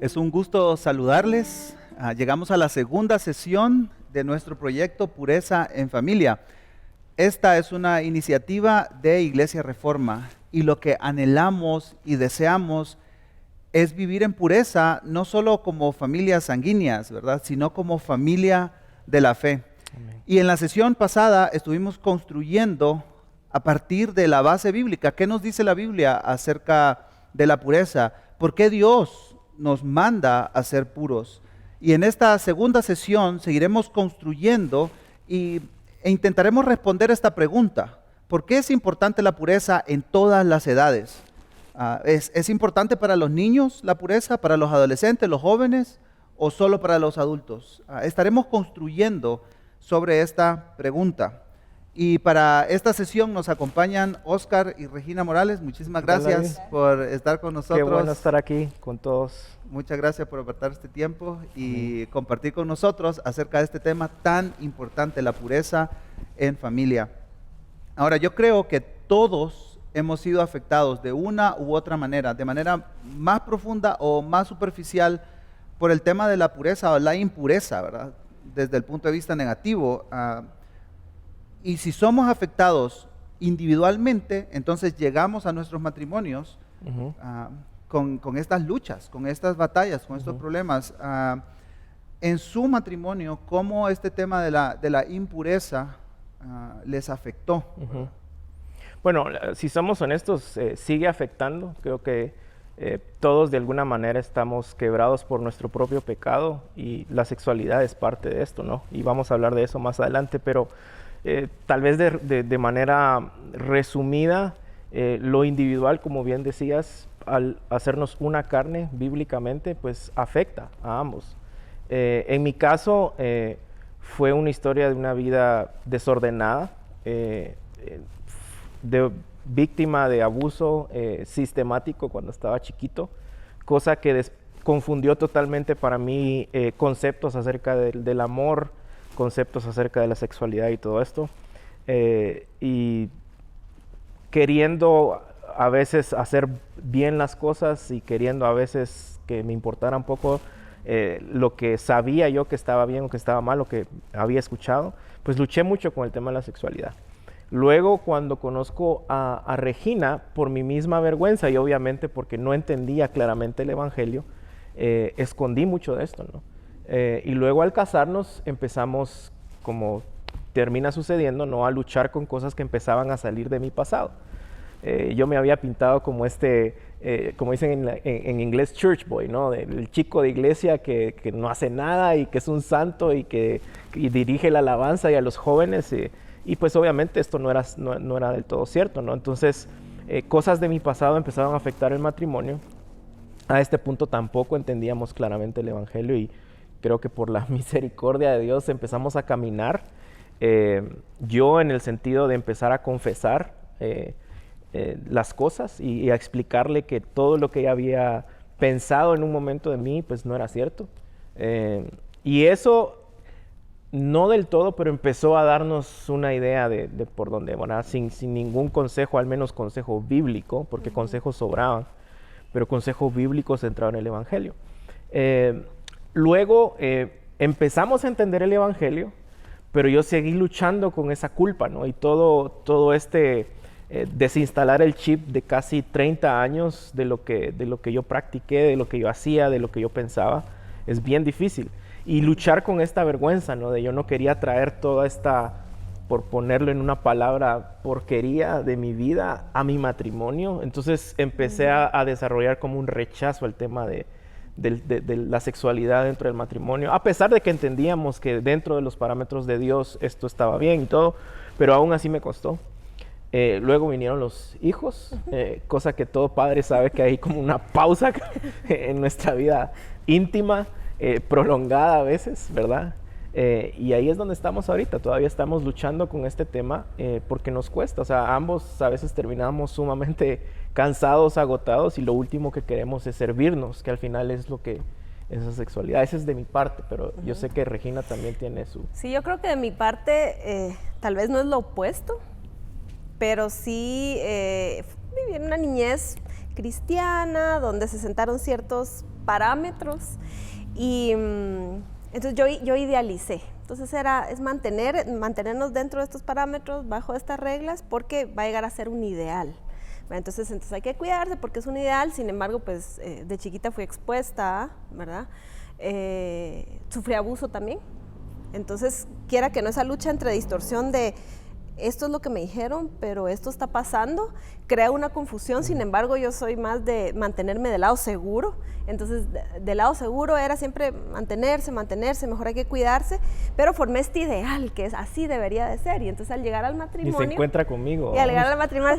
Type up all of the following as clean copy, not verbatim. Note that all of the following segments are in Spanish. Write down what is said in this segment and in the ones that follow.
Es un gusto saludarles. Llegamos a la segunda sesión de nuestro proyecto Pureza en Familia. Esta es una iniciativa de Iglesia Reforma y lo que anhelamos y deseamos es vivir en pureza, no solo como familias sanguíneas, ¿verdad?, sino como familia de la fe. Amén. Y en la sesión pasada estuvimos construyendo a partir de la base bíblica. ¿Qué nos dice la Biblia acerca de la pureza? ¿Por qué Dios nos manda a ser puros? Y en esta segunda sesión seguiremos construyendo e intentaremos responder esta pregunta. ¿Por qué es importante la pureza en todas las edades? ¿Es importante para los niños la pureza, para los adolescentes, los jóvenes o solo para los adultos? Estaremos construyendo sobre esta pregunta. Y para esta sesión nos acompañan Oscar y Regina Morales. Muchísimas gracias por estar con nosotros. Qué bueno estar aquí con todos. Muchas gracias por apartar este tiempo y compartir con nosotros acerca de este tema tan importante, la pureza en familia. Ahora, yo creo que todos hemos sido afectados de una u otra manera, de manera más profunda o más superficial, por el tema de la pureza o la impureza, ¿verdad?, desde el punto de vista negativo. Y si somos afectados individualmente, entonces llegamos a nuestros matrimonios con estas luchas, con estas batallas, con estos problemas. En su matrimonio, ¿cómo este tema de la impureza les afectó? Bueno, si somos honestos, sigue afectando. Creo que todos de alguna manera estamos quebrados por nuestro propio pecado y la sexualidad es parte de esto, ¿no? Y vamos a hablar de eso más adelante, pero tal vez de manera resumida, lo individual, como bien decías, al hacernos una carne bíblicamente, pues afecta a ambos. En mi caso, fue una historia de una vida desordenada, de víctima de abuso sistemático cuando estaba chiquito, cosa que confundió totalmente para mí conceptos acerca del amor, conceptos acerca de la sexualidad y todo esto, y queriendo a veces hacer bien las cosas y queriendo a veces que me importara un poco lo que sabía yo que estaba bien o que estaba mal, o que había escuchado, pues luché mucho con el tema de la sexualidad. Luego, cuando conozco a Regina, por mi misma vergüenza y obviamente porque no entendía claramente el Evangelio, escondí mucho de esto, ¿no? Y luego al casarnos empezamos, como termina sucediendo, ¿no?, a luchar con cosas que empezaban a salir de mi pasado. Yo me había pintado como como dicen en inglés, church boy, ¿no?, el chico de iglesia que no hace nada y que es un santo y que dirige la alabanza y a los jóvenes. Y pues obviamente esto no era del todo cierto, ¿no? Entonces, cosas de mi pasado empezaron a afectar el matrimonio. A este punto tampoco entendíamos claramente el Evangelio y creo que por la misericordia de Dios empezamos a caminar. Yo en el sentido de empezar a confesar las cosas y a explicarle que todo lo que ella había pensado en un momento de mí, pues no era cierto. Y eso, no del todo, pero empezó a darnos una idea de por dónde, ¿verdad? Sin ningún consejo, al menos consejo bíblico, porque consejos sobraban, pero consejo bíblico centrado en el Evangelio. Luego empezamos a entender el Evangelio, pero yo seguí luchando con esa culpa, ¿no? Y todo este desinstalar el chip de casi 30 años de lo que yo practiqué, de lo que yo hacía, de lo que yo pensaba, es bien difícil. Y luchar con esta vergüenza, ¿no?, de yo no quería traer toda esta, por ponerlo en una palabra, porquería de mi vida a mi matrimonio. Entonces empecé a desarrollar como un rechazo al tema de la sexualidad dentro del matrimonio, a pesar de que entendíamos que dentro de los parámetros de Dios esto estaba bien y todo, pero aún así me costó. Luego vinieron los hijos, cosa que todo padre sabe que hay como una pausa en nuestra vida íntima, prolongada a veces, ¿verdad? Y ahí es donde estamos ahorita. Todavía estamos luchando con este tema porque nos cuesta. O sea, ambos a veces terminamos sumamente cansados, agotados, y lo último que queremos es servirnos, que al final es lo que esa sexualidad. Esa es de mi parte, pero yo sé que Regina también tiene su... Sí, yo creo que de mi parte tal vez no es lo opuesto, pero sí viví en una niñez cristiana, donde se sentaron ciertos parámetros y entonces yo idealicé. Entonces es mantenernos dentro de estos parámetros, bajo estas reglas, porque va a llegar a ser un ideal. Entonces hay que cuidarse porque es un ideal, sin embargo, pues de chiquita fui expuesta, ¿verdad? Sufrí abuso también. Entonces, quiera que no, esa lucha entre distorsión de esto es lo que me dijeron, pero esto está pasando, crea una confusión. Sin embargo, yo soy más de mantenerme del lado seguro. Entonces, del lado seguro era siempre mantenerse, mejor hay que cuidarse, pero formé este ideal, que es así debería de ser. Y entonces, al llegar al matrimonio... Y se encuentra conmigo. Y al llegar al matrimonio,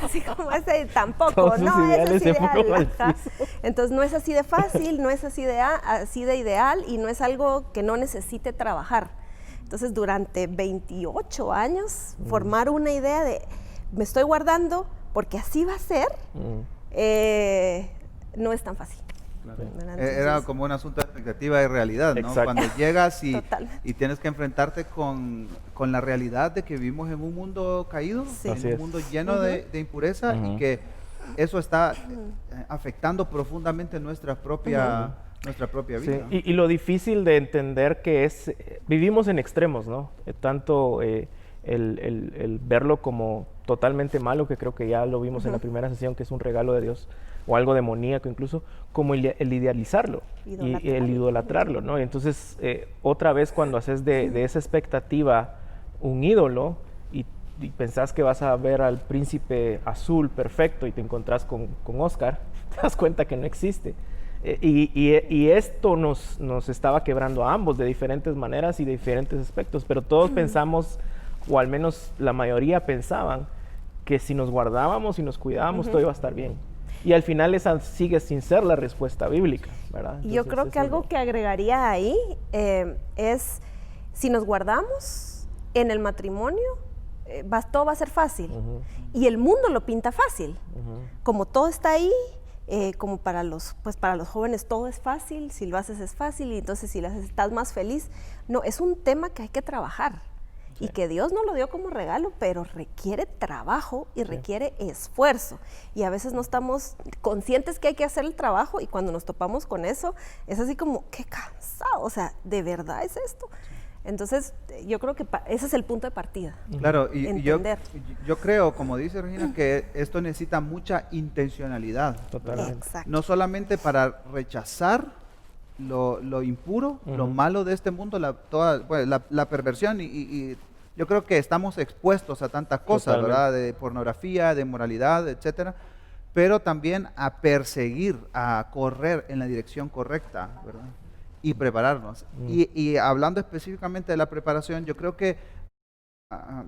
así como ese, tampoco, no es así ideal. Entonces, no es así de fácil, no es así de ideal, y no es algo que no necesite trabajar. Entonces, durante 28 años, formar una idea de me estoy guardando porque así va a ser, no es tan fácil. Claro. Entonces, era como un asunto de expectativa y realidad, ¿no? Exacto. Cuando llegas y tienes que enfrentarte con la realidad de que vivimos en un mundo caído, en un mundo lleno de impureza, y que eso está afectando profundamente nuestra propia vida. Sí. Y lo difícil de entender que es, vivimos en extremos, ¿no? Tanto el verlo como totalmente malo, que creo que ya lo vimos en la primera sesión, que es un regalo de Dios, o algo demoníaco incluso, como el idealizarlo y el idolatrarlo, ¿no? Y entonces, otra vez cuando haces de esa expectativa un ídolo y pensás que vas a ver al príncipe azul perfecto y te encontrás con Oscar, te das cuenta que no existe. Y esto nos estaba quebrando a ambos de diferentes maneras y de diferentes aspectos, pero todos pensamos, o al menos la mayoría pensaban, que si nos guardábamos y nos cuidábamos todo iba a estar bien. Y al final esa sigue sin ser la respuesta bíblica, ¿verdad? Entonces, yo creo que algo que agregaría ahí es, si nos guardamos en el matrimonio, todo va a ser fácil. Y el mundo lo pinta fácil. Como todo está ahí, como para los jóvenes todo es fácil, si lo haces es fácil, y entonces si lo haces estás más feliz. No, es un tema que hay que trabajar. Y que Dios nos lo dio como regalo, pero requiere trabajo y requiere esfuerzo. Y a veces no estamos conscientes que hay que hacer el trabajo, y cuando nos topamos con eso, es así como, qué cansado, o sea, ¿de verdad es esto? Entonces, yo creo que ese es el punto de partida. Claro, y yo creo, como dice Regina, que esto necesita mucha intencionalidad. Totalmente. Exacto. No solamente para rechazar lo impuro, lo malo de este mundo, la perversión, y yo creo que estamos expuestos a tantas cosas, ¿verdad? De pornografía, de moralidad, etcétera, pero también a perseguir, a correr en la dirección correcta, ¿verdad? Y prepararnos. Y hablando específicamente de la preparación, yo creo que,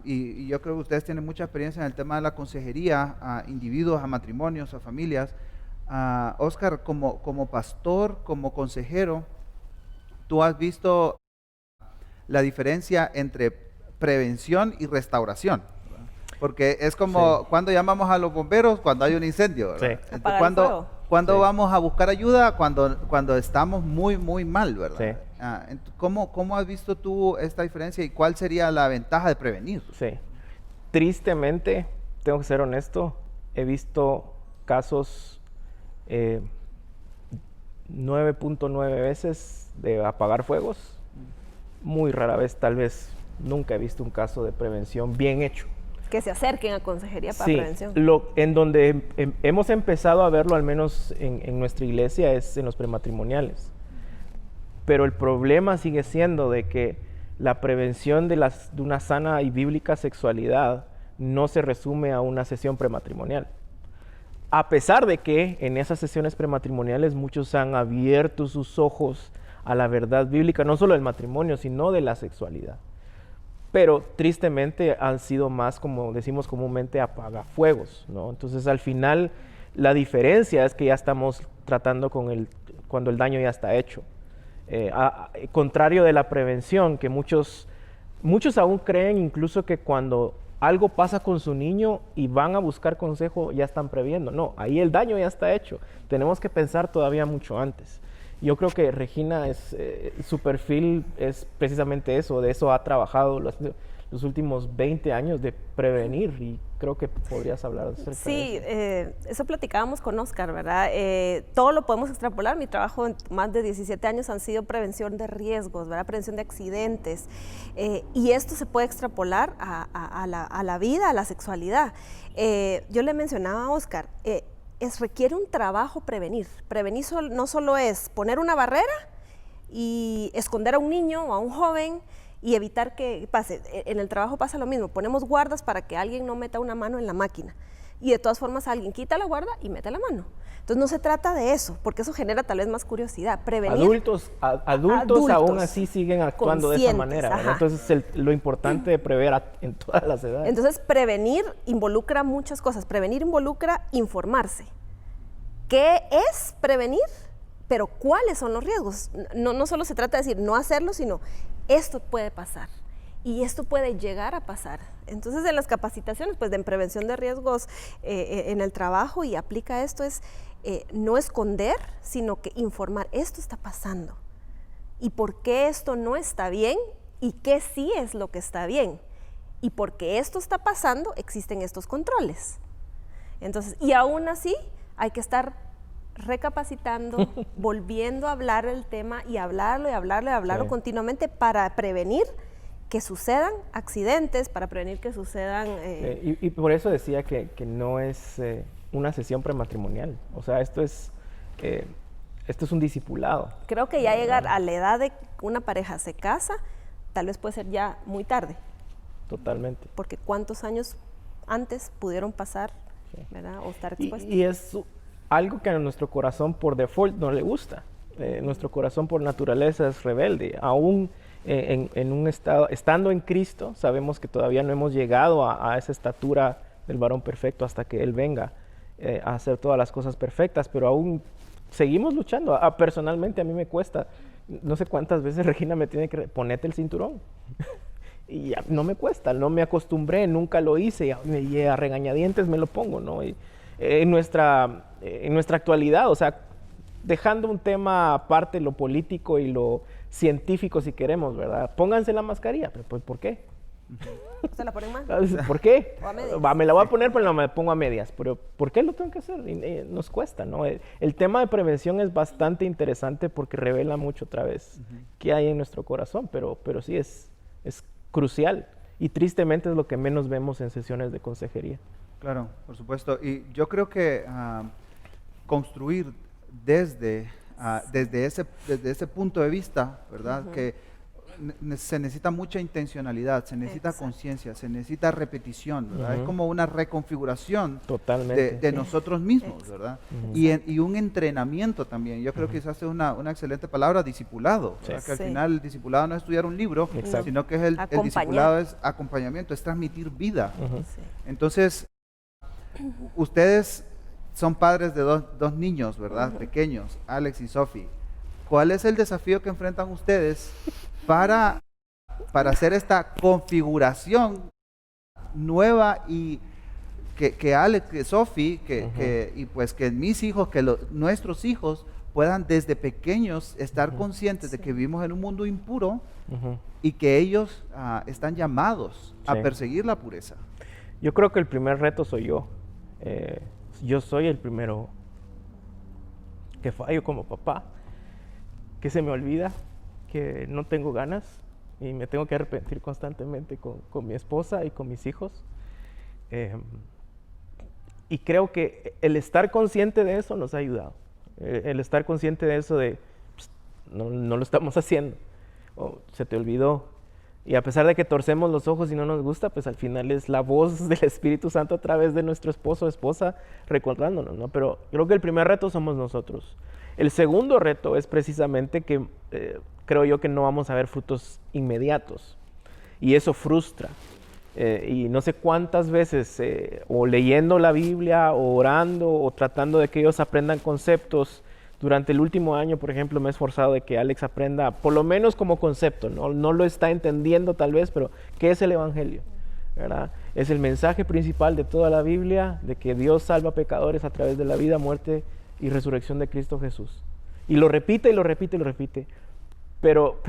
y yo creo que ustedes tienen mucha experiencia en el tema de la consejería a individuos, a matrimonios, a familias. Oscar, como pastor, como consejero, tú has visto la diferencia entre prevención y restauración, ¿verdad? Porque es como cuando llamamos a los bomberos cuando hay un incendio, ¿verdad? Sí. Cuando vamos a buscar ayuda cuando estamos muy, muy mal, ¿verdad? Sí. ¿Cómo has visto tú esta diferencia y cuál sería la ventaja de prevenir? Sí. Tristemente, tengo que ser honesto, he visto casos 9.9 veces de apagar fuegos. Muy rara vez, tal vez nunca he visto un caso de prevención bien hecho. Que se acerquen a consejería para prevención. En donde hemos empezado a verlo, al menos en nuestra iglesia, es en los prematrimoniales. Pero el problema sigue siendo de que la prevención de una sana y bíblica sexualidad no se resume a una sesión prematrimonial. A pesar de que en esas sesiones prematrimoniales muchos han abierto sus ojos a la verdad bíblica, no solo del matrimonio, sino de la sexualidad. Pero tristemente han sido más, como decimos comúnmente, apagafuegos, ¿no? Entonces al final la diferencia es que ya estamos tratando cuando el daño ya está hecho. Contrario de la prevención, que muchos aún creen incluso que cuando algo pasa con su niño y van a buscar consejo, ya están previendo. No, ahí el daño ya está hecho. Tenemos que pensar todavía mucho antes. Yo creo que Regina, su perfil es precisamente eso, de eso ha trabajado, lo los últimos 20 años de prevenir, y creo que podrías hablar acerca de Sí, eso. eso platicábamos con Oscar, ¿verdad? Todo lo podemos extrapolar. Mi trabajo en más de 17 años han sido prevención de riesgos, ¿verdad? Prevención de accidentes. Y esto se puede extrapolar a la vida, a la sexualidad. Yo le mencionaba a Oscar, requiere un trabajo prevenir. Prevenir no solo es poner una barrera y esconder a un niño o a un joven y evitar que pase. En el trabajo pasa lo mismo, ponemos guardas para que alguien no meta una mano en la máquina y de todas formas alguien quita la guarda y mete la mano. Entonces no se trata de eso, porque eso genera tal vez más curiosidad. Prevenir. Adultos aún así siguen actuando de esa manera, ¿verdad? Entonces lo importante de prever en todas las edades. Entonces prevenir involucra muchas cosas. Prevenir involucra informarse. ¿Qué es prevenir? Pero ¿cuáles son los riesgos? No solo se trata de decir no hacerlo, sino esto puede pasar y esto puede llegar a pasar. Entonces en las capacitaciones pues, de prevención de riesgos en el trabajo, y aplica esto, es no esconder, sino que informar, esto está pasando y por qué esto no está bien y qué sí es lo que está bien, y porque esto está pasando existen estos controles. Entonces, y aún así hay que estar recapacitando, volviendo a hablar el tema y hablarlo sí. continuamente para prevenir que sucedan accidentes, para prevenir que sucedan... Y por eso decía que no es una sesión prematrimonial, o sea, esto es un discipulado. Creo que ya llegar a la edad de que una pareja se casa, tal vez puede ser ya muy tarde. Totalmente. Porque cuántos años antes pudieron pasar, sí. ¿verdad? O estar expuestos. Y es algo que a nuestro corazón por default no le gusta. Nuestro corazón por naturaleza es rebelde. Aún en un estado, estando en Cristo, sabemos que todavía no hemos llegado a esa estatura del varón perfecto hasta que Él venga a hacer todas las cosas perfectas, pero aún seguimos luchando. Personalmente a mí me cuesta, no sé cuántas veces Regina me tiene que ponerte el cinturón. Y ya, no me cuesta, no me acostumbré, nunca lo hice, y a regañadientes me lo pongo, ¿no? Y, en nuestra actualidad, o sea, dejando un tema aparte, lo político y lo científico si queremos, ¿verdad? Pónganse la mascarilla, pero pues, ¿por qué? ¿Se la ponen más? ¿Por qué? ¿O a medias? Me la voy a poner, pero no me pongo a medias. Pero ¿por qué lo tengo que hacer? Nos cuesta, ¿no? El tema de prevención es bastante interesante porque revela mucho otra vez qué hay en nuestro corazón, pero sí es crucial y tristemente es lo que menos vemos en sesiones de consejería. Claro, por supuesto. Y yo creo que construir desde ese punto de vista, ¿verdad? Que se necesita mucha intencionalidad, se necesita conciencia, se necesita repetición, ¿verdad? Es como una reconfiguración de nosotros mismos, ¿verdad? Y un entrenamiento también. Yo creo que esa es una excelente palabra, discipulado, ¿verdad? Que al final el discipulado no es estudiar un libro, sino que es el discipulado es acompañamiento, es transmitir vida. Entonces, ustedes son padres de dos niños, ¿verdad? Pequeños, Alex y Sophie. ¿Cuál es el desafío que enfrentan ustedes para hacer esta configuración nueva y que Alex, que Sophie, y pues que mis hijos, que nuestros hijos puedan desde pequeños estar conscientes de que vivimos en un mundo impuro y que ellos están llamados a perseguir la pureza? Yo creo que el primer reto soy yo. Yo soy el primero que fallo como papá, que se me olvida, que no tengo ganas y me tengo que arrepentir constantemente con mi esposa y con mis hijos. Y creo que el estar consciente de eso nos ha ayudado. El estar consciente de eso pues, no lo estamos haciendo, o se te olvidó. Y a pesar de que torcemos los ojos y no nos gusta, pues al final es la voz del Espíritu Santo a través de nuestro esposo o esposa recordándonos, ¿no? Pero creo que el primer reto somos nosotros. El segundo reto es precisamente que creo yo que no vamos a ver frutos inmediatos. Y eso frustra. Y no sé cuántas veces, o leyendo la Biblia, o orando, o tratando de que ellos aprendan conceptos. Durante el último año, por ejemplo, me he esforzado de que Alex aprenda, por lo menos como concepto, no lo está entendiendo tal vez, pero ¿qué es el Evangelio? ¿Verdad? Es el mensaje principal de toda la Biblia, de que Dios salva a pecadores a través de la vida, muerte y resurrección de Cristo Jesús. Y lo repite y lo repite y lo repite. Pero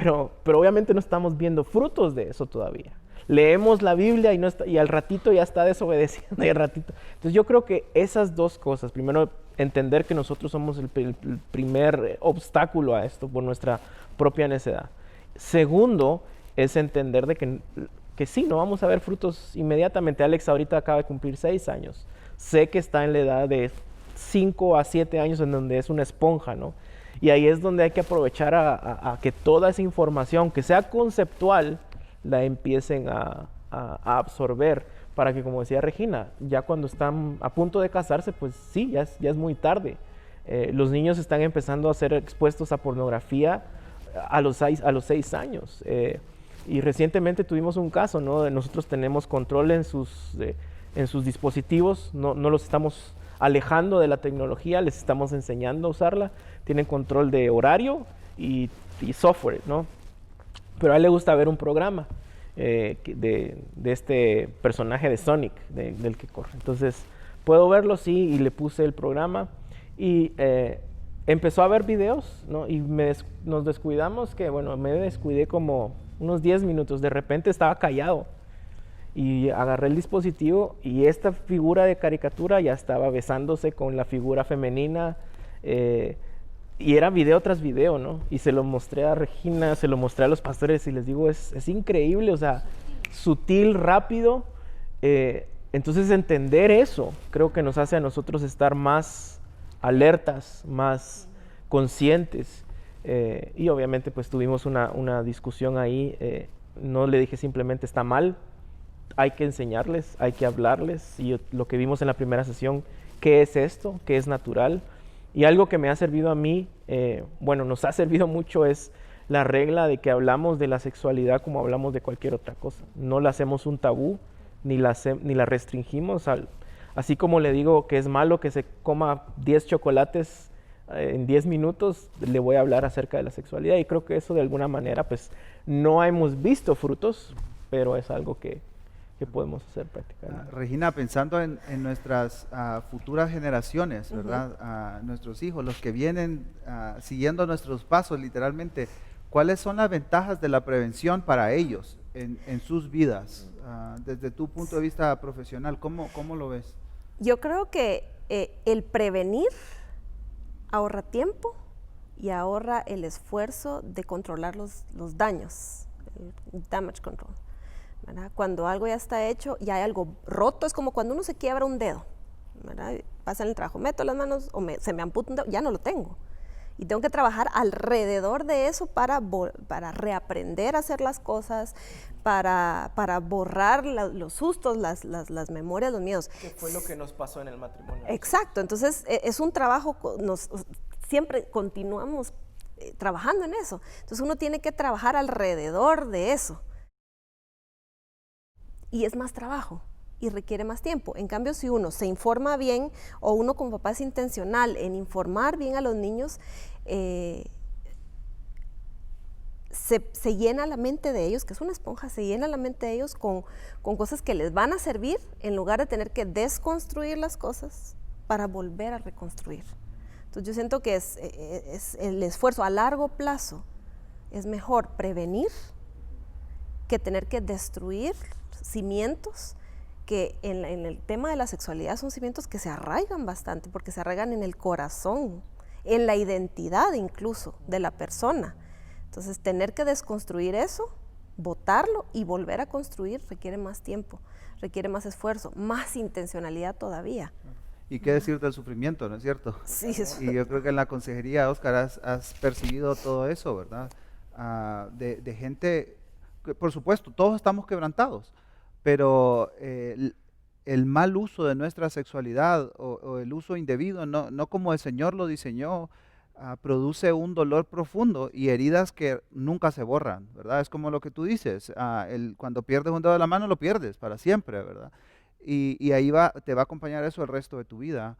obviamente no estamos viendo frutos de eso todavía. leemos la Biblia y, no está, y al ratito ya está desobedeciendo y al ratito. Entonces yo creo que esas dos cosas, primero entender que nosotros somos el primer obstáculo a esto por nuestra propia necedad. Segundo, es entender de que sí, no vamos a ver frutos inmediatamente. Alex ahorita acaba de cumplir 6 años. Sé que está en la edad de 5 a 7 años en donde es una esponja, ¿no? Y ahí es donde hay que aprovechar a que toda esa información, que sea conceptual, la empiecen a absorber para que, como decía Regina, ya cuando están a punto de casarse, pues sí, ya es muy tarde. Los niños están empezando a ser expuestos a pornografía a los 6 años. Y recientemente tuvimos un caso, ¿no? Nosotros tenemos control en sus dispositivos, no los estamos alejando de la tecnología, les estamos enseñando a usarla, tienen control de horario y software, ¿no? Pero a él le gusta ver un programa de este personaje de Sonic, del que corre. Entonces, puedo verlo, sí, y le puse el programa y empezó a ver videos, ¿no? Y nos descuidamos, me descuidé como unos 10 minutos, de repente estaba callado. Y agarré el dispositivo y esta figura de caricatura ya estaba besándose con la figura femenina y era video tras video, ¿no? Y se lo mostré a Regina, se lo mostré a los pastores y les digo, es increíble, o sea, sutil, rápido. Entonces entender eso creo que nos hace a nosotros estar más alertas, más conscientes. Y obviamente pues tuvimos una discusión ahí, no le dije simplemente está mal, hay que enseñarles, hay que hablarles, y lo que vimos en la primera sesión, ¿qué es esto? ¿Qué es natural? Y algo que me ha servido a mí, nos ha servido mucho, es la regla de que hablamos de la sexualidad como hablamos de cualquier otra cosa. No la hacemos un tabú, ni la restringimos. Así como le digo que es malo que se coma 10 chocolates en 10 minutos, le voy a hablar acerca de la sexualidad, y creo que eso de alguna manera, pues, no hemos visto frutos, pero es algo que podemos hacer prácticamente. Regina, pensando en nuestras futuras generaciones, ¿verdad? Nuestros hijos, los que vienen siguiendo nuestros pasos literalmente, ¿cuáles son las ventajas de la prevención para ellos en sus vidas? Desde tu punto de vista profesional, ¿cómo lo ves? Yo creo que el prevenir ahorra tiempo y ahorra el esfuerzo de controlar los daños, el damage control. ¿Verdad? Cuando algo ya está hecho, ya hay algo roto, es como cuando uno se quiebra un dedo, ¿verdad? Pasa en el trabajo, meto las manos o se me amputa un dedo, ya no lo tengo. Y tengo que trabajar alrededor de eso para reaprender a hacer las cosas, para borrar los sustos, las memorias, los miedos. Que fue lo que nos pasó en el matrimonio. Exacto, entonces es un trabajo, siempre continuamos trabajando en eso. Entonces uno tiene que trabajar alrededor de eso. Y es más trabajo y requiere más tiempo. En cambio, si uno se informa bien, o uno como papá es intencional en informar bien a los niños, se llena la mente de ellos, que es una esponja, se llena la mente de ellos con cosas que les van a servir, en lugar de tener que desconstruir las cosas para volver a reconstruir. Entonces yo siento que es el esfuerzo a largo plazo, es mejor prevenir que tener que destruir cimientos que en el tema de la sexualidad son cimientos que se arraigan bastante, porque se arraigan en el corazón, en la identidad incluso de la persona. Entonces tener que desconstruir eso, botarlo y volver a construir requiere más tiempo, requiere más esfuerzo, más intencionalidad todavía. Y qué decir del sufrimiento, ¿no es cierto? Sí, y yo creo que en la consejería, Oscar, has percibido todo eso, ¿verdad? De gente, que, por supuesto, todos estamos quebrantados, pero el mal uso de nuestra sexualidad o el uso indebido, no como el Señor lo diseñó, produce un dolor profundo y heridas que nunca se borran, ¿verdad? Es como lo que tú dices, cuando pierdes un dedo de la mano lo pierdes para siempre, ¿verdad? Y ahí te va a acompañar eso el resto de tu vida.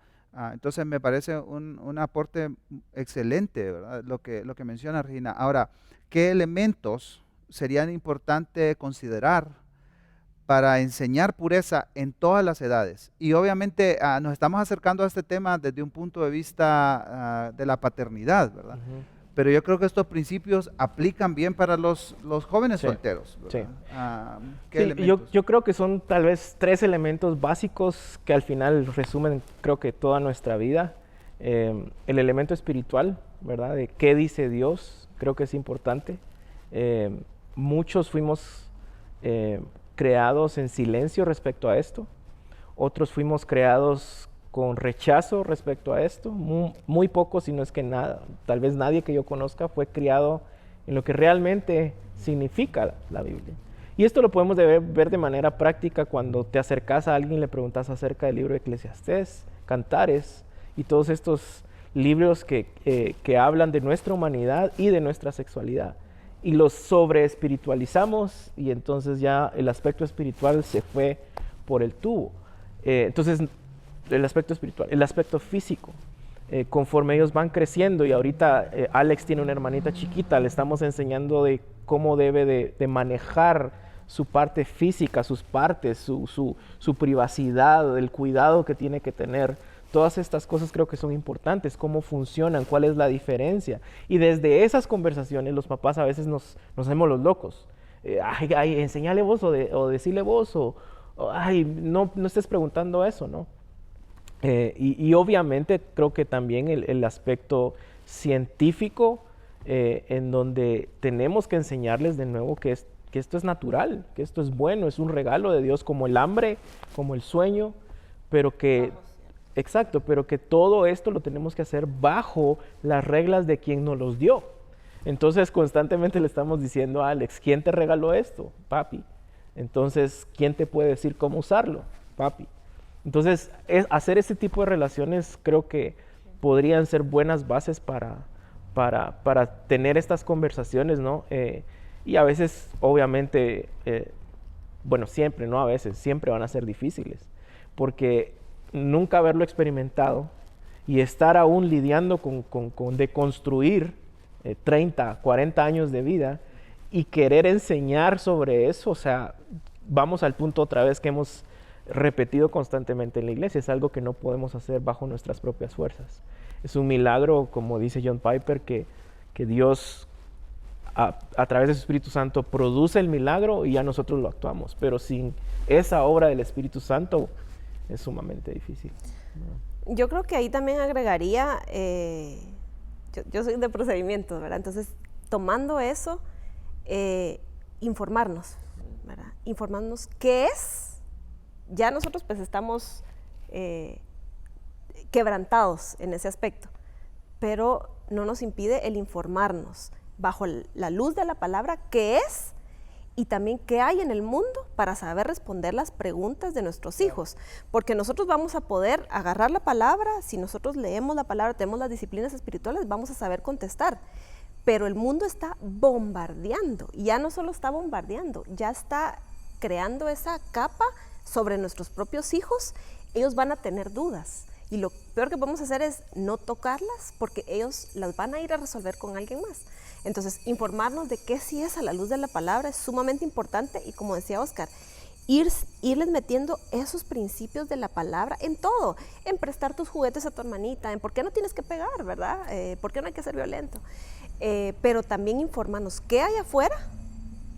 Entonces me parece un aporte excelente, ¿verdad? Lo que menciona Regina. Ahora, ¿qué elementos serían importantes considerar para enseñar pureza en todas las edades? Y obviamente nos estamos acercando a este tema desde un punto de vista de la paternidad, ¿verdad? pero yo creo que estos principios aplican bien para los jóvenes Sí, solteros, ¿verdad? sí. ¿Qué Sí, elementos? yo creo que son tal vez 3 elementos básicos que al final resumen, creo que toda nuestra vida. El elemento espiritual, ¿verdad? De qué dice Dios, creo que es importante. Muchos fuimos creados en silencio respecto a esto. Otros fuimos creados con rechazo respecto a esto. Muy pocos, si no es que nada, tal vez nadie que yo conozca fue criado en lo que realmente significa la Biblia. Y esto lo podemos ver de manera práctica cuando te acercas a alguien y le preguntas acerca del libro de Eclesiastés, Cantares y todos estos libros que hablan de nuestra humanidad y de nuestra sexualidad. Y los sobreespiritualizamos y entonces ya el aspecto espiritual se fue por el tubo. Entonces, el aspecto espiritual, el aspecto físico. Conforme ellos van creciendo y ahorita Alex tiene una hermanita chiquita, le estamos enseñando de cómo debe de manejar su parte física, sus partes, su privacidad, el cuidado que tiene que tener. Todas estas cosas creo que son importantes, cómo funcionan, cuál es la diferencia. Y desde esas conversaciones los papás a veces nos hacemos los locos. Ay, enseñale vos o decirle vos ay, no estés preguntando eso, ¿no? Y obviamente creo que también el aspecto científico en donde tenemos que enseñarles de nuevo que esto es natural, que esto es bueno, es un regalo de Dios como el hambre, como el sueño, pero que... Exacto, pero que todo esto lo tenemos que hacer bajo las reglas de quien nos los dio. Entonces constantemente le estamos diciendo a Alex, ¿quién te regaló esto? Papi. Entonces, ¿quién te puede decir cómo usarlo? Papi. Entonces, hacer ese tipo de relaciones creo que podrían ser buenas bases para tener estas conversaciones, ¿no? Y a veces, obviamente, bueno, siempre, no a veces, siempre van a ser difíciles, porque nunca haberlo experimentado y estar aún lidiando con deconstruir 30, 40 años de vida y querer enseñar sobre eso, o sea, vamos al punto otra vez que hemos repetido constantemente en la iglesia, es algo que no podemos hacer bajo nuestras propias fuerzas. Es un milagro, como dice John Piper, que Dios a través de su Espíritu Santo produce el milagro y ya nosotros lo actuamos, pero sin esa obra del Espíritu Santo es sumamente difícil. Yo creo que ahí también agregaría, yo soy de procedimientos, ¿verdad? Entonces, tomando eso, informarnos, ¿verdad? Informarnos qué es. Ya nosotros pues estamos quebrantados en ese aspecto, pero no nos impide el informarnos bajo la luz de la palabra qué es y también qué hay en el mundo para saber responder las preguntas de nuestros hijos, porque nosotros vamos a poder agarrar la palabra, si nosotros leemos la palabra, tenemos las disciplinas espirituales, vamos a saber contestar, pero el mundo está bombardeando, y ya no solo está bombardeando, ya está creando esa capa sobre nuestros propios hijos. Ellos van a tener dudas, y lo peor que podemos hacer es no tocarlas, porque ellos las van a ir a resolver con alguien más. Entonces, informarnos de qué sí es a la luz de la palabra es sumamente importante, y como decía Oscar, irles metiendo esos principios de la palabra en todo, en prestar tus juguetes a tu hermanita, en por qué no tienes que pegar, ¿verdad? ¿Por qué no hay que ser violento? Pero también informarnos qué hay afuera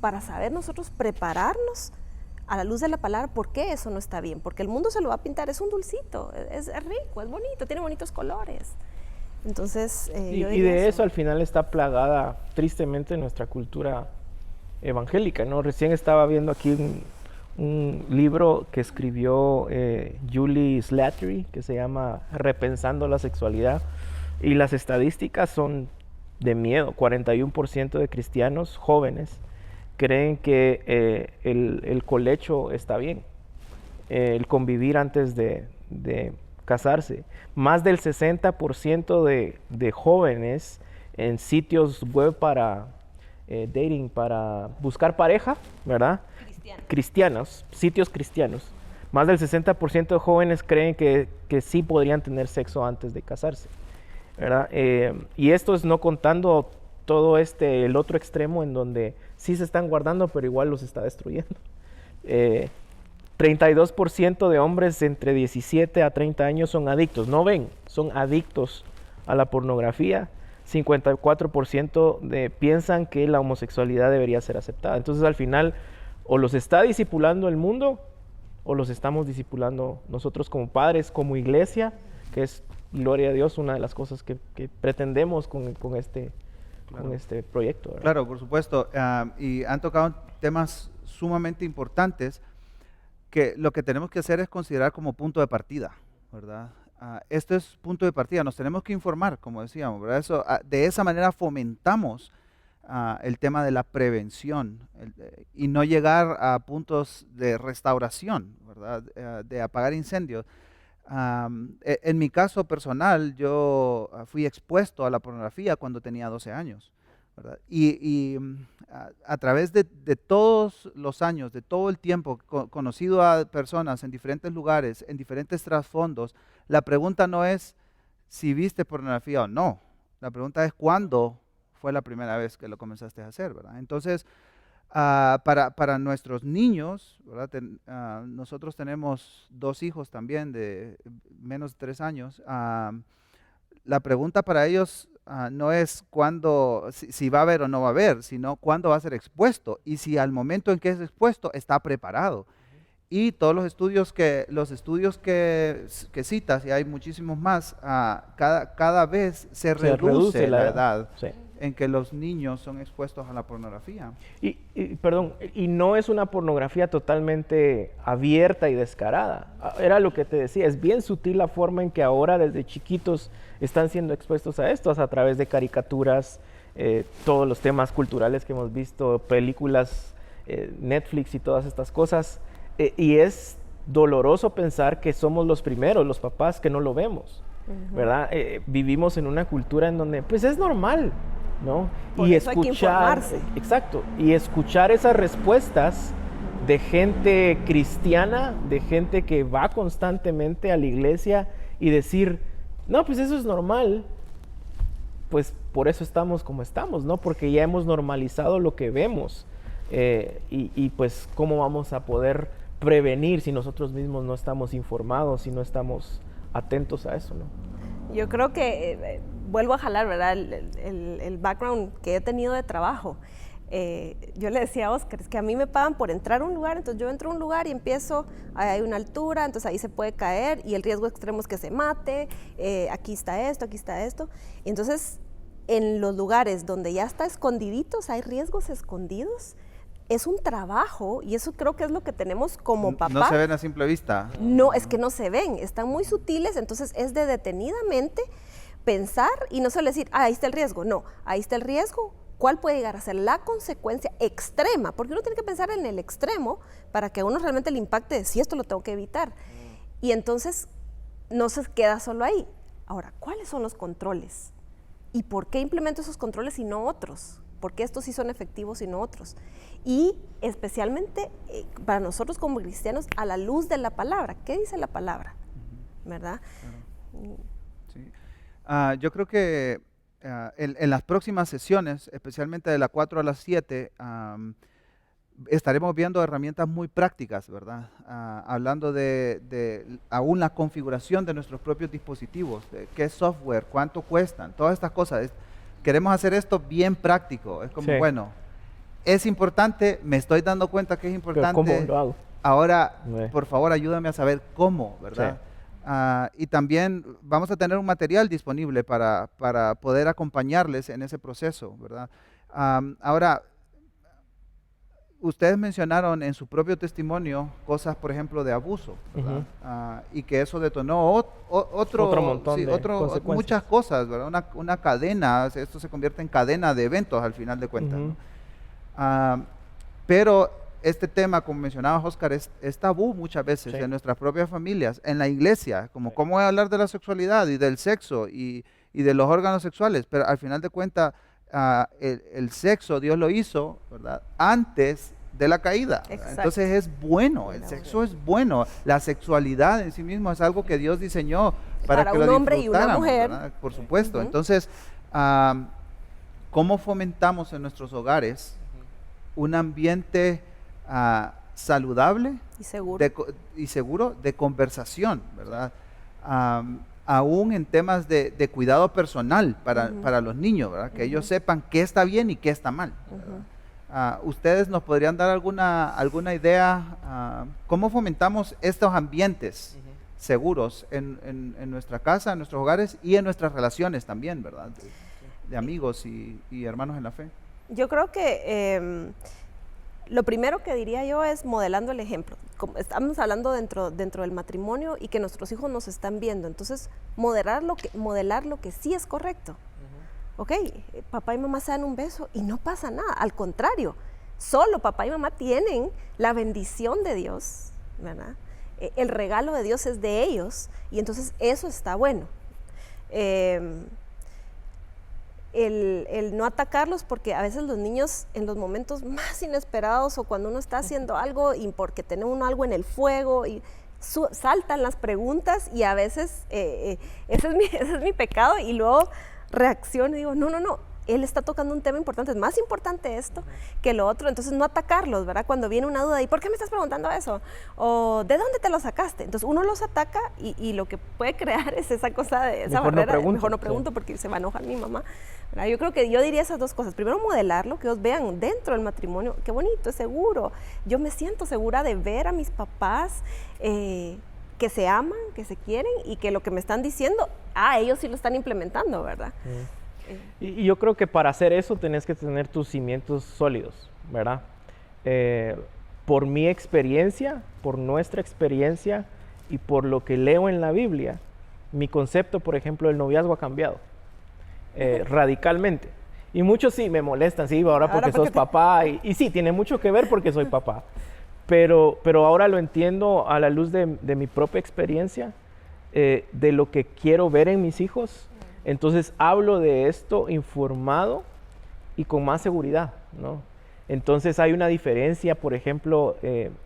para saber nosotros prepararnos a la luz de la palabra, por qué eso no está bien, porque el mundo se lo va a pintar, es un dulcito, es rico, es bonito, tiene bonitos colores. Entonces, y de eso al final está plagada tristemente nuestra cultura evangélica, ¿no? Recién estaba viendo aquí un libro que escribió Julie Slattery, que se llama Repensando la Sexualidad, y las estadísticas son de miedo. 41% de cristianos jóvenes creen que el colecho está bien, el convivir antes de casarse. Más del 60% de jóvenes en sitios web para dating, para buscar pareja, ¿verdad? Cristianos, sitios cristianos. Más del 60% de jóvenes creen que sí podrían tener sexo antes de casarse, ¿verdad? Y esto es no contando todo el otro extremo en donde sí se están guardando, pero igual los está destruyendo. 32% de hombres entre 17 a 30 años son adictos, no ven, son adictos a la pornografía. 54% piensan que la homosexualidad debería ser aceptada. Entonces al final o los está discipulando el mundo o los estamos discipulando nosotros como padres, como iglesia, que es, gloria a Dios, una de las cosas que pretendemos con este proyecto, ¿verdad? Claro, por supuesto. Y han tocado temas sumamente importantes que lo que tenemos que hacer es considerar como punto de partida, ¿verdad? Esto es punto de partida, nos tenemos que informar, como decíamos, ¿verdad? Eso, de esa manera fomentamos el tema de la prevención y no llegar a puntos de restauración, ¿verdad? De apagar incendios. En mi caso personal, yo fui expuesto a la pornografía cuando tenía 12 años, ¿verdad? Y a través de todos los años, de todo el tiempo, conocido a personas en diferentes lugares, en diferentes trasfondos, la pregunta no es si viste pornografía o no. La pregunta es cuándo fue la primera vez que lo comenzaste a hacer, ¿verdad? Entonces, para nuestros niños, ¿verdad? Nosotros tenemos 2 hijos también de menos de 3 años. La pregunta para ellos no es cuándo, si va a haber o no va a haber, sino cuándo va a ser expuesto y si al momento en que es expuesto está preparado. Y todos los estudios que citas, y hay muchísimos más, cada vez se reduce la edad. Sí. En que los niños son expuestos a la pornografía. Perdón, y no es una pornografía totalmente abierta y descarada. Era lo que te decía, es bien sutil la forma en que ahora desde chiquitos están siendo expuestos a esto, a través de caricaturas, todos los temas culturales que hemos visto, películas, Netflix y todas estas cosas. Y es doloroso pensar que somos los primeros, los papás, que no lo vemos, ¿verdad? Vivimos en una cultura en donde, pues es normal, ¿no? Por y eso hay que informarse. Exacto, y escuchar esas respuestas de gente cristiana, de gente que va constantemente a la iglesia y decir, no, pues eso es normal, pues por eso estamos como estamos, ¿no? Porque ya hemos normalizado lo que vemos, y pues cómo vamos a poder prevenir si nosotros mismos no estamos informados, si no estamos atentos a eso, ¿no? Yo creo que vuelvo a jalar, ¿verdad? El background que he tenido de trabajo. Yo le decía a Oscar, es que a mí me pagan por entrar a un lugar, entonces yo entro a un lugar y empiezo, hay una altura, entonces ahí se puede caer y el riesgo extremo es que se mate, aquí está esto. Y entonces, en los lugares donde ya está escondiditos, hay riesgos escondidos. Es un trabajo y eso creo que es lo que tenemos como papá. No se ven a simple vista. No, es que no se ven, están muy sutiles, entonces es de detenidamente pensar y no solo decir, ahí está el riesgo, no, ahí está el riesgo, ¿cuál puede llegar a ser la consecuencia extrema? Porque uno tiene que pensar en el extremo para que a uno realmente le impacte de si esto lo tengo que evitar. Y entonces no se queda solo ahí. Ahora, ¿cuáles son los controles? ¿Y por qué implemento esos controles y no otros? ¿Por qué estos sí son efectivos y no otros? Y especialmente para nosotros como cristianos, a la luz de la palabra. ¿Qué dice la palabra? ¿Verdad? Sí. Yo creo que en las próximas sesiones, especialmente de las 4 a las 7, estaremos viendo herramientas muy prácticas, ¿verdad? Hablando de aún la configuración de nuestros propios dispositivos, qué software, cuánto cuestan, todas estas cosas. Queremos hacer esto bien práctico. Es como, bueno, es importante, me estoy dando cuenta que es importante. Pero ¿cómo lo hago? Ahora, por favor, ayúdame a saber cómo, ¿verdad? Sí. Y también vamos a tener un material disponible para poder acompañarles en ese proceso, ¿verdad? Ahora, ustedes mencionaron en su propio testimonio cosas, por ejemplo, de abuso, ¿verdad? Y que eso detonó otro montón de consecuencias. Muchas cosas, ¿verdad? Una cadena, esto se convierte en cadena de eventos al final de cuentas, ¿no? Pero este tema, como mencionaba Oscar, es tabú muchas veces en nuestras propias familias, en la iglesia, como cómo hablar de la sexualidad y del sexo y de los órganos sexuales, pero al final de cuentas el sexo Dios lo hizo, ¿verdad? Antes de la caída. Entonces es bueno, el sexo es bueno, la sexualidad en sí mismo es algo que Dios diseñó para que un lo hombre y una mujer, ¿verdad? Por supuesto. Entonces, ¿cómo fomentamos en nuestros hogares un ambiente saludable y seguro de conversación, ¿verdad? aún en temas de cuidado personal para los niños, ¿verdad? Que ellos sepan qué está bien y qué está mal. ¿Ustedes nos podrían dar alguna idea cómo fomentamos estos ambientes seguros en nuestra casa, en nuestros hogares y en nuestras relaciones también, ¿verdad? De amigos y hermanos en la fe. Yo creo que lo primero que diría yo es modelando el ejemplo. Como estamos hablando dentro del matrimonio y que nuestros hijos nos están viendo, entonces modelar lo que sí es correcto. Ok, papá y mamá se dan un beso y no pasa nada, al contrario, solo papá y mamá tienen la bendición de Dios, ¿verdad? El regalo de Dios es de ellos y entonces eso está bueno. El no atacarlos, porque a veces los niños en los momentos más inesperados o cuando uno está haciendo algo y porque tiene uno algo en el fuego y saltan las preguntas y a veces ese es mi pecado y luego reacciono y digo, no, él está tocando un tema importante, es más importante esto que lo otro, entonces no atacarlos, ¿verdad? Cuando viene una duda, ¿y por qué me estás preguntando eso? O ¿de dónde te lo sacaste? Entonces uno los ataca y lo que puede crear es esa cosa de esa barrera, mejor no pregunto porque se va a enojar mi mamá, ¿verdad? Yo creo que yo diría esas dos cosas, primero modelarlo, que ellos vean dentro del matrimonio, qué bonito, es seguro, yo me siento segura de ver a mis papás que se aman, que se quieren y que lo que me están diciendo, ellos sí lo están implementando, ¿verdad? Y yo creo que para hacer eso tenés que tener tus cimientos sólidos, ¿verdad? Por mi experiencia, por nuestra experiencia y por lo que leo en la Biblia, mi concepto, por ejemplo, del noviazgo ha cambiado radicalmente. Y muchos sí me molestan, sí, ahora porque sos papá, y sí, tiene mucho que ver porque soy papá. Pero ahora lo entiendo a la luz de mi propia experiencia, de lo que quiero ver en mis hijos. Entonces hablo de esto informado y con más seguridad, ¿no? Entonces hay una diferencia, por ejemplo,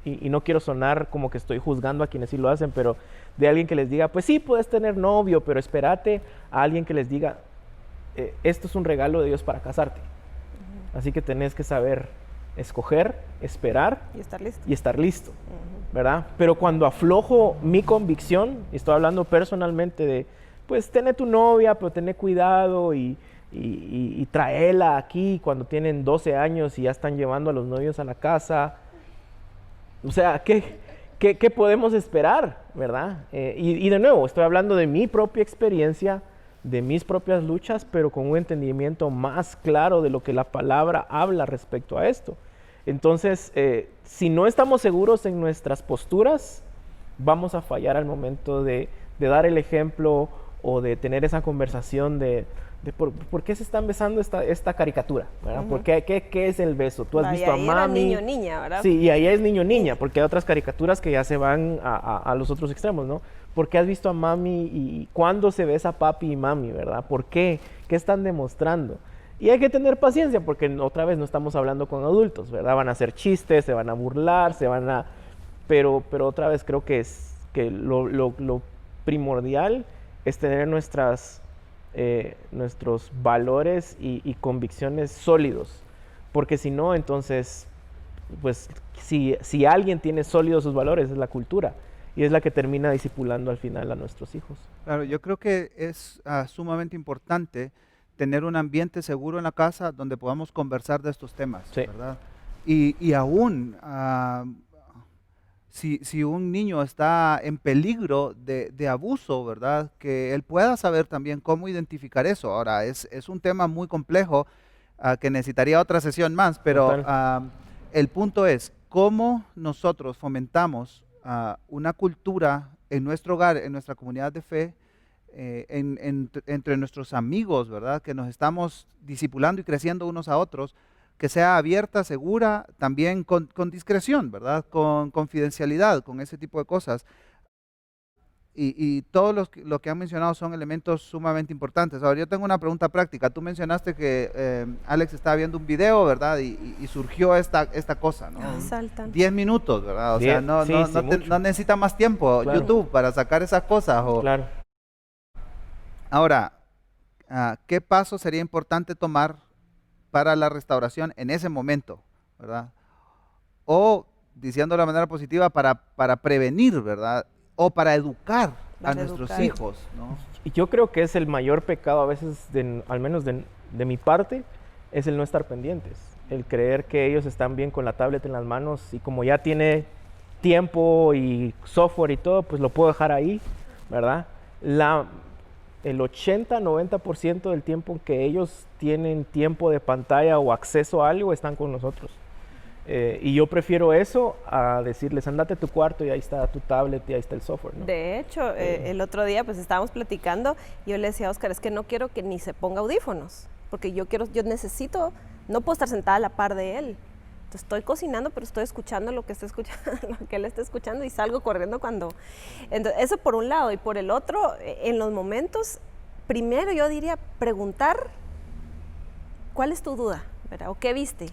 y no quiero sonar como que estoy juzgando a quienes sí lo hacen, pero de alguien que les diga, pues sí, puedes tener novio, pero espérate, a alguien que les diga, esto es un regalo de Dios para casarte. Así que tenés que saber escoger, esperar y estar listo, ¿verdad? Pero cuando aflojo mi convicción, y estoy hablando personalmente de, pues tené tu novia, pero tené cuidado y traela aquí cuando tienen 12 años y ya están llevando a los novios a la casa. O sea, ¿qué podemos esperar, verdad? Y de nuevo, estoy hablando de mi propia experiencia, de mis propias luchas, pero con un entendimiento más claro de lo que la palabra habla respecto a esto. Entonces, si no estamos seguros en nuestras posturas, vamos a fallar al momento de dar el ejemplo o de tener esa conversación de por qué se están besando esta caricatura, ¿verdad? ¿Qué es el beso? Tú has visto a mami. Niño niña, ¿verdad? Sí, y ahí es niño niña, porque hay otras caricaturas que ya se van a los otros extremos, ¿no? ¿Por qué has visto a mami y cuándo se besa papi y mami, ¿verdad? ¿Por qué? ¿Qué están demostrando? Y hay que tener paciencia porque otra vez no estamos hablando con adultos, ¿verdad? Van a hacer chistes, se van a burlar, pero otra vez creo que lo primordial es tener nuestros valores y convicciones sólidos, porque si no, entonces, pues si alguien tiene sólidos sus valores es la cultura y es la que termina discipulando al final a nuestros hijos. Claro, yo creo que es sumamente importante tener un ambiente seguro en la casa donde podamos conversar de estos temas, sí, ¿verdad? Y aún si un niño está en peligro de abuso, ¿verdad? Que él pueda saber también cómo identificar eso. Ahora, es un tema muy complejo que necesitaría otra sesión más, pero el punto es cómo nosotros fomentamos una cultura en nuestro hogar, en nuestra comunidad de fe, entre nuestros amigos, ¿verdad? Que nos estamos discipulando y creciendo unos a otros, que sea abierta, segura, también con discreción, ¿verdad? Con confidencialidad, con ese tipo de cosas. Y todo lo que han mencionado son elementos sumamente importantes. Ahora, yo tengo una pregunta práctica. Tú mencionaste que Alex estaba viendo un video, ¿verdad? Y surgió esta cosa, ¿no? Saltan. 10 minutos, ¿verdad? O sea, no necesita más tiempo YouTube para sacar esas cosas. Claro. Ahora, ¿qué paso sería importante tomar para la restauración en ese momento, ¿verdad? O, diciendo de la manera positiva, para prevenir, ¿verdad? o para educar a Para nuestros educar. hijos, ¿no? Y yo creo que es el mayor pecado a veces, al menos de mi parte, es el no estar pendientes. El creer que ellos están bien con la tablet en las manos y como ya tiene tiempo y software y todo, pues lo puedo dejar ahí, ¿verdad? El 80-90% del tiempo que ellos tienen tiempo de pantalla o acceso a algo están con nosotros. Y yo prefiero eso a decirles, andate a tu cuarto y ahí está tu tablet y ahí está el software, ¿no? De hecho, el otro día pues estábamos platicando y yo le decía a Oscar, es que no quiero que ni se ponga audífonos, porque yo necesito, no puedo estar sentada a la par de él. Entonces, estoy cocinando, pero estoy escuchando lo que está escuchando, lo que él está escuchando y salgo corriendo cuando... Entonces, eso por un lado. Y por el otro, en los momentos, primero yo diría preguntar, ¿cuál es tu duda? ¿Verdad? ¿O qué viste?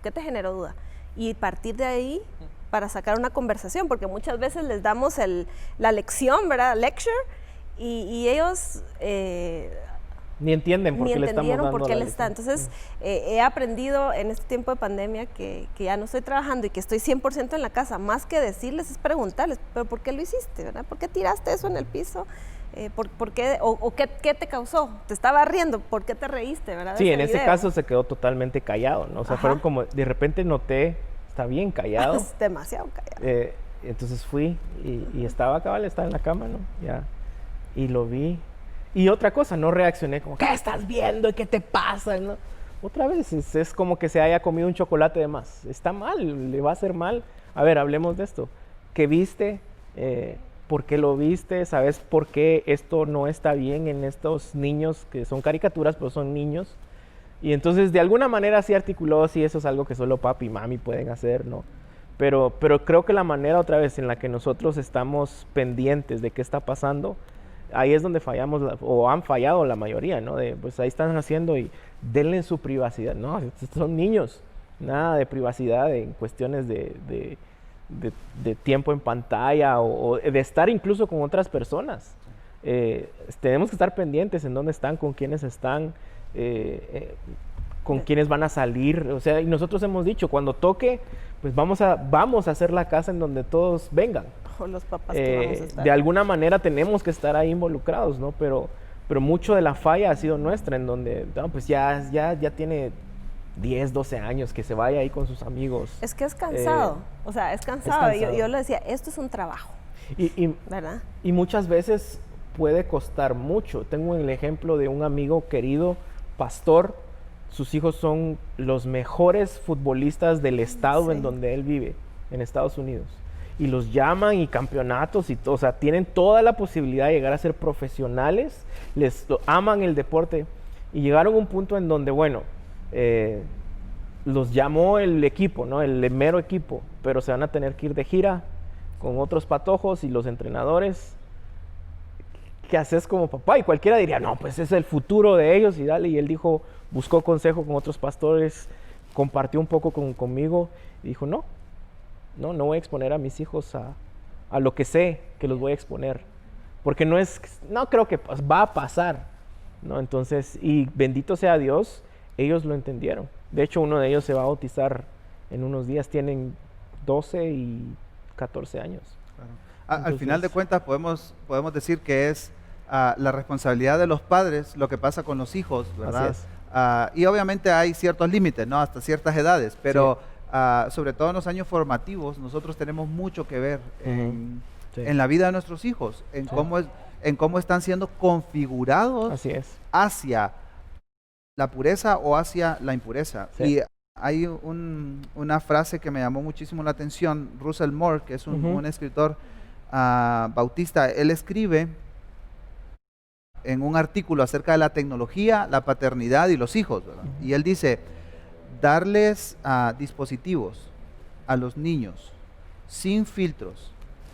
¿Qué te generó duda? Y partir de ahí para sacar una conversación, porque muchas veces les damos la lección, ¿verdad? Lecture, y ellos... Ni entienden por ni qué le estamos entendieron dando por qué la le está. lección. Entonces, he aprendido en este tiempo de pandemia que ya no estoy trabajando y que estoy 100% en la casa, más que decirles es preguntarles, ¿pero por qué lo hiciste? ¿Verdad? ¿Por qué tiraste eso en el piso? ¿Por qué, qué te causó? ¿Te estaba riendo? ¿Por qué te reíste? ¿Verdad? Sí, en ese caso se quedó totalmente callado, ¿no? O sea, Ajá. fueron como, de repente noté, está bien callado. Es demasiado callado. Entonces fui y estaba cabal, estaba en la cama, ¿no? Ya. Y lo vi. Y otra cosa, no reaccioné como, ¿qué estás viendo? ¿Y qué te pasa? ¿No? Otra vez, es como que se haya comido un chocolate de más. Está mal, le va a hacer mal. A ver, hablemos de esto. ¿Qué viste? ¿Por qué lo viste? ¿Sabes por qué esto no está bien en estos niños que son caricaturas, pero son niños? Y entonces, de alguna manera sí articuló, sí, eso es algo que solo papi y mami pueden hacer, ¿no? Pero creo que la manera otra vez en la que nosotros estamos pendientes de qué está pasando, ahí es donde fallamos, o han fallado la mayoría, ¿no? Pues ahí están haciendo y denle su privacidad. No, estos son niños, nada de privacidad en cuestiones de tiempo en pantalla o de estar incluso con otras personas. Tenemos que estar pendientes en dónde están, con quiénes están, con quiénes van a salir. O sea, y nosotros hemos dicho, cuando toque, pues vamos a hacer la casa en donde todos vengan. O los papás que vamos a estar. De alguna manera tenemos que estar ahí involucrados, ¿no? Pero mucho de la falla ha sido nuestra, en donde no, pues ya tiene 10, 12 años, que se vaya ahí con sus amigos. Es que es cansado, o sea, es cansado. Yo le decía, esto es un trabajo, ¿verdad? Y muchas veces puede costar mucho. Tengo el ejemplo de un amigo querido, pastor. Sus hijos son los mejores futbolistas del estado en donde él vive, en Estados Unidos. Y los llaman y campeonatos y todo, o sea, tienen toda la posibilidad de llegar a ser profesionales, aman el deporte y llegaron a un punto en donde, bueno, los llamó el equipo, ¿no? El mero equipo, pero se van a tener que ir de gira con otros patojos y los entrenadores. ¿Qué haces como papá? Y cualquiera diría, no, pues es el futuro de ellos y dale. Y él dijo, buscó consejo con otros pastores, compartió un poco conmigo y dijo, no voy a exponer a mis hijos a lo que sé que los voy a exponer, porque no creo que va a pasar, ¿no? Entonces, y bendito sea Dios, ellos lo entendieron. De hecho, uno de ellos se va a bautizar en unos días, tienen 12 y 14 años. Claro. Al final de cuentas podemos decir que es la responsabilidad de los padres lo que pasa con los hijos, ¿verdad? Así es. Y obviamente hay ciertos límites, ¿no? Hasta ciertas edades, pero sobre todo en los años formativos nosotros tenemos mucho que ver en la vida de nuestros hijos, en cómo están siendo configurados Así es. hacia la pureza o hacia la impureza. Sí. Y hay una frase que me llamó muchísimo la atención. Russell Moore, que es un escritor bautista, él escribe en un artículo acerca de la tecnología, la paternidad y los hijos, ¿verdad? Y él dice, darles dispositivos a los niños sin filtros,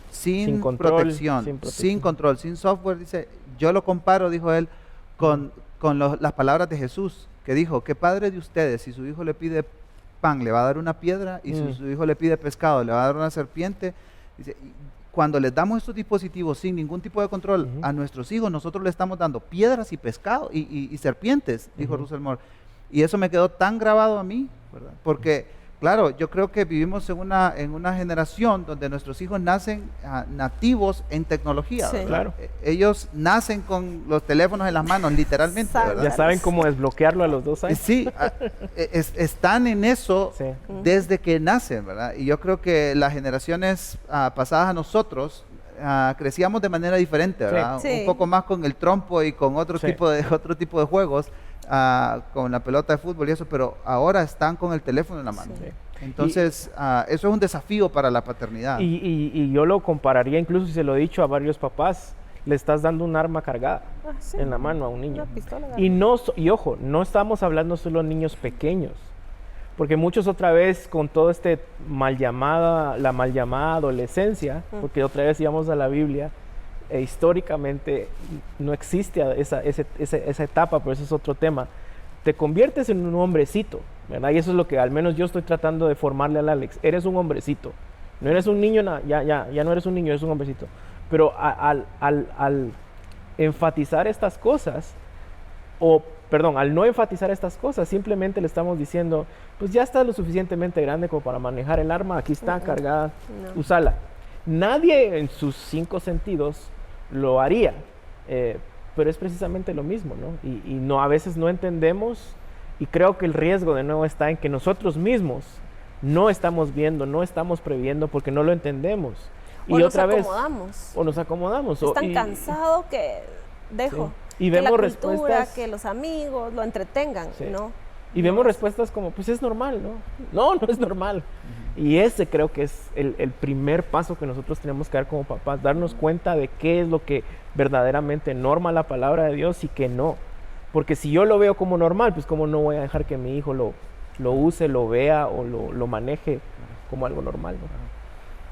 sin protección, sin control, sin software, dice, yo lo comparo, dijo él, con las palabras de Jesús, que dijo, ¿qué padre de ustedes, si su hijo le pide pan, le va a dar una piedra? Y si su hijo le pide pescado, le va a dar una serpiente. Dice, cuando les damos estos dispositivos sin ningún tipo de control a nuestros hijos, nosotros le estamos dando piedras y pescado y serpientes, dijo Russell Moore. Y eso me quedó tan grabado a mí, ¿verdad? Porque Claro, yo creo que vivimos en una generación donde nuestros hijos nacen nativos en tecnología. Sí. ¿verdad? Claro. Ellos nacen con los teléfonos en las manos, literalmente. Exacto. ¿verdad? Ya saben cómo desbloquearlo a los 2 años. Sí, están en eso Sí. desde que nacen, ¿verdad? Y yo creo que las generaciones pasadas a nosotros crecíamos de manera diferente, ¿verdad? Sí. Un poco más con el trompo y con otro Sí. tipo de juegos, con la pelota de fútbol y eso, pero ahora están con el teléfono en la mano. Sí. Entonces, eso es un desafío para la paternidad. Y yo lo compararía, incluso si se lo he dicho a varios papás, le estás dando un arma cargada Ah, sí. en la mano a un niño. Una pistola. Y ojo, no estamos hablando solo de niños pequeños, porque muchos otra vez con todo este la mal llamada adolescencia, porque otra vez íbamos a la Biblia, históricamente no existe esa etapa, pero ese es otro tema. Te conviertes en un hombrecito, ¿verdad? Y eso es lo que al menos yo estoy tratando de formarle al Alex. Eres un hombrecito. No eres un niño, ya no eres un niño, eres un hombrecito. Pero al enfatizar estas cosas, al no enfatizar estas cosas, simplemente le estamos diciendo, pues ya estás lo suficientemente grande como para manejar el arma, aquí está cargada, No. úsala. Nadie en sus 5 sentidos lo haría, pero es precisamente lo mismo, ¿no? Y no, a veces no entendemos, y creo que el riesgo de nuevo está en que nosotros mismos no estamos viendo, no estamos previendo porque no lo entendemos. O Y nos otra vez, acomodamos. o nos acomodamos. Es tan cansado que dejo. Sí. Y que vemos la cultura, respuestas. que los amigos lo entretengan, Sí. ¿no? Y vemos respuestas como, pues es normal, ¿no? No es normal. Y ese creo que es el primer paso que nosotros tenemos que dar como papás, darnos cuenta de qué es lo que verdaderamente norma la palabra de Dios y qué no. Porque si yo lo veo como normal, pues cómo no voy a dejar que mi hijo lo use, lo vea o lo maneje como algo normal,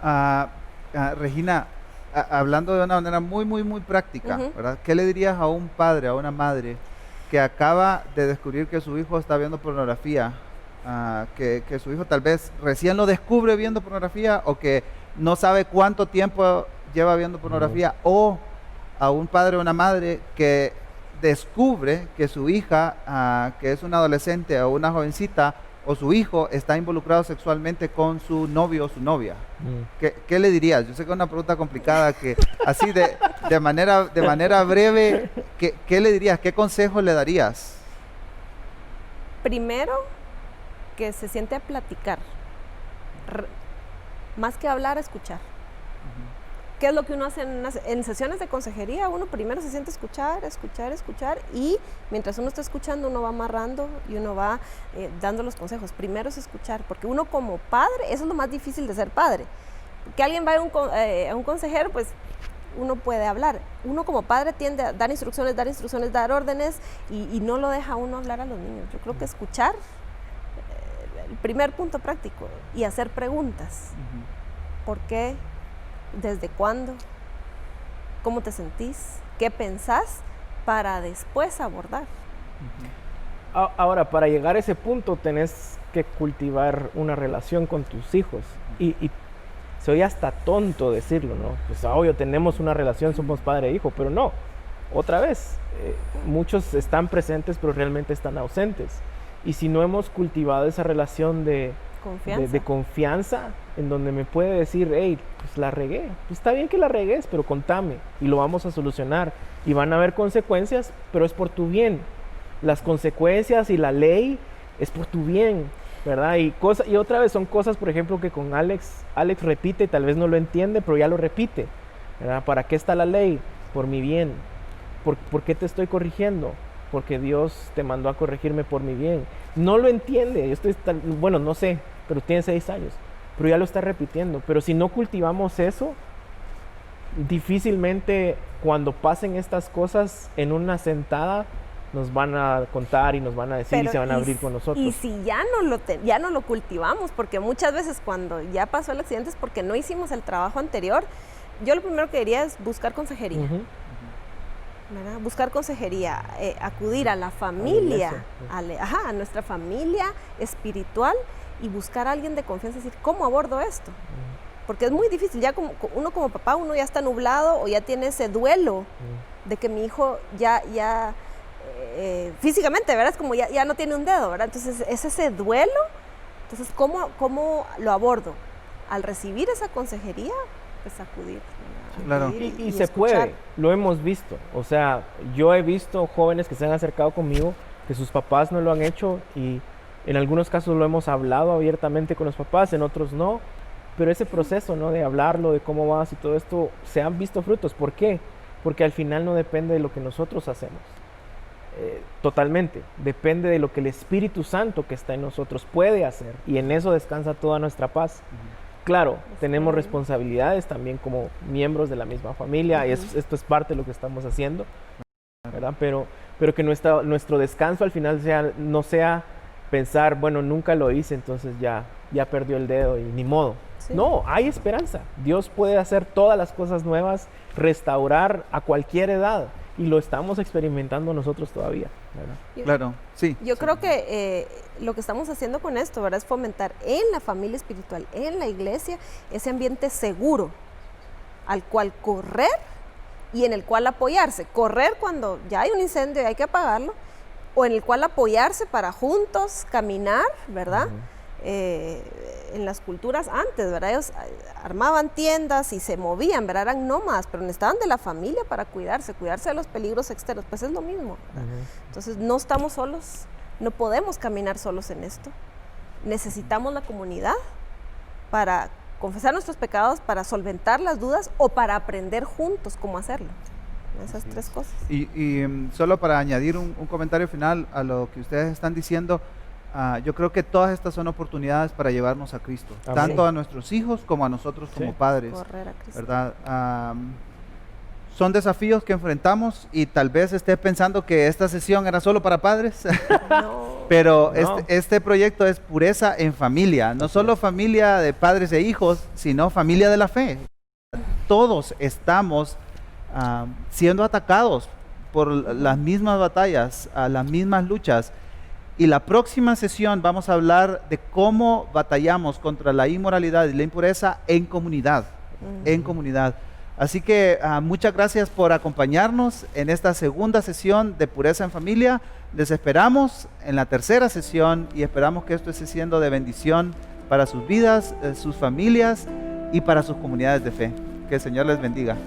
¿no? Regina, hablando de una manera muy, muy, muy práctica, Ujú. ¿verdad? ¿Qué le dirías a un padre, a una madre que acaba de descubrir que su hijo está viendo pornografía, que su hijo tal vez recién lo descubre viendo pornografía o que no sabe cuánto tiempo lleva viendo pornografía, o a un padre o una madre que descubre que su hija, que es una adolescente o una jovencita, o su hijo está involucrado sexualmente con su novio o su novia? ¿Qué le dirías? Yo sé que es una pregunta complicada, que así de manera breve, ¿qué le dirías? ¿Qué consejo le darías? Primero, que se siente a platicar. Más que hablar, escuchar. ¿Qué es lo que uno hace en sesiones de consejería? Uno primero se siente a escuchar, y mientras uno está escuchando, uno va amarrando y uno va dando los consejos. Primero es escuchar, porque uno como padre, eso es lo más difícil de ser padre. Que alguien vaya a un consejero, pues uno puede hablar. Uno como padre tiende a dar instrucciones, dar órdenes, y no lo deja uno hablar a los niños. Yo creo que escuchar, el primer punto práctico, y hacer preguntas. ¿Por qué? ¿Desde cuándo? ¿Cómo te sentís? ¿Qué pensás? Para después abordar. Ahora, para llegar a ese punto tenés que cultivar una relación con tus hijos. Y se oye hasta tonto decirlo, ¿no? Pues obvio, tenemos una relación, somos padre e hijo, pero no. Otra vez, muchos están presentes, pero realmente están ausentes. Y si no hemos cultivado esa relación de confianza, en donde me puede decir, hey, pues la regué, pues está bien que la regues, pero contame y lo vamos a solucionar, y van a haber consecuencias, pero es por tu bien. Las consecuencias y la ley es por tu bien, ¿verdad? Y otra vez son cosas, por ejemplo, que con Alex repite, tal vez no lo entiende, pero ya lo repite, ¿verdad? ¿Para qué está la ley? Por mi bien. ¿Por qué te estoy corrigiendo? Porque Dios te mandó a corregirme por mi bien. No lo entiende, bueno, no sé, pero tiene 6 años, pero ya lo está repitiendo. Pero si no cultivamos eso, difícilmente cuando pasen estas cosas en una sentada nos van a contar y nos van a decir, y se van a abrir con nosotros. Y si ya no lo cultivamos, porque muchas veces cuando ya pasó el accidente es porque no hicimos el trabajo anterior. Yo lo primero que diría es buscar consejería. ¿Verdad? Buscar consejería, acudir a la familia, a nuestra familia espiritual, y buscar a alguien de confianza y decir, ¿cómo abordo esto? Porque es muy difícil, ya uno como papá, uno ya está nublado o ya tiene ese duelo de que mi hijo ya físicamente, ¿verdad? Es como ya no tiene un dedo, ¿verdad? Entonces es ese duelo Entonces, ¿cómo lo abordo? Al recibir esa consejería, pues acudir. Claro. Acudir Y se escuchar. puede, lo hemos visto. O sea, yo he visto jóvenes que se han acercado conmigo, que sus papás no lo han hecho y en algunos casos lo hemos hablado abiertamente con los papás, en otros no. Pero ese proceso, ¿no? De hablarlo, de cómo vas y todo esto, se han visto frutos. ¿Por qué? Porque al final no depende de lo que nosotros hacemos. Totalmente. Depende de lo que el Espíritu Santo que está en nosotros puede hacer. Y en eso descansa toda nuestra paz. Claro, tenemos responsabilidades también como miembros de la misma familia. Y esto es parte de lo que estamos haciendo, ¿verdad? Pero que nuestro descanso al final no sea pensar, bueno, nunca lo hice, entonces ya perdió el dedo y ni modo. Sí. No, No, hay esperanza. Dios puede hacer todas las cosas nuevas, restaurar a cualquier edad. Y lo estamos experimentando nosotros todavía, ¿verdad? Claro, sí. Yo creo que lo que estamos haciendo con esto, ¿verdad? Es fomentar en la familia espiritual, en la iglesia, ese ambiente seguro al cual correr y en el cual apoyarse. Correr cuando ya hay un incendio y hay que apagarlo, o en el cual apoyarse para juntos caminar, ¿verdad? En las culturas antes, ¿verdad? Ellos armaban tiendas y se movían, ¿verdad? Eran nómadas, pero necesitaban de la familia para cuidarse de los peligros externos. Pues es lo mismo, ¿verdad? Entonces no estamos solos, no podemos caminar solos en esto. Necesitamos la comunidad para confesar nuestros pecados, para solventar las dudas o para aprender juntos cómo hacerlo. Esas tres cosas. Y solo para añadir un comentario final a lo que ustedes están diciendo, yo creo que todas estas son oportunidades para llevarnos a Cristo, Amén. tanto a nuestros hijos como a nosotros como Sí. padres, Correr a Cristo. ¿verdad? Son desafíos que enfrentamos y tal vez esté pensando que esta sesión era solo para padres, No. pero No. este proyecto es pureza en familia, no solo familia de padres e hijos, sino familia de la fe. Todos estamos siendo atacados por las mismas batallas, las mismas luchas. Y la próxima sesión vamos a hablar de cómo batallamos contra la inmoralidad y la impureza en comunidad, en comunidad. Así que muchas gracias por acompañarnos en esta segunda sesión de Pureza en Familia. Les esperamos en la tercera sesión y esperamos que esto esté siendo de bendición para sus vidas, sus familias y para sus comunidades de fe. Que el Señor les bendiga.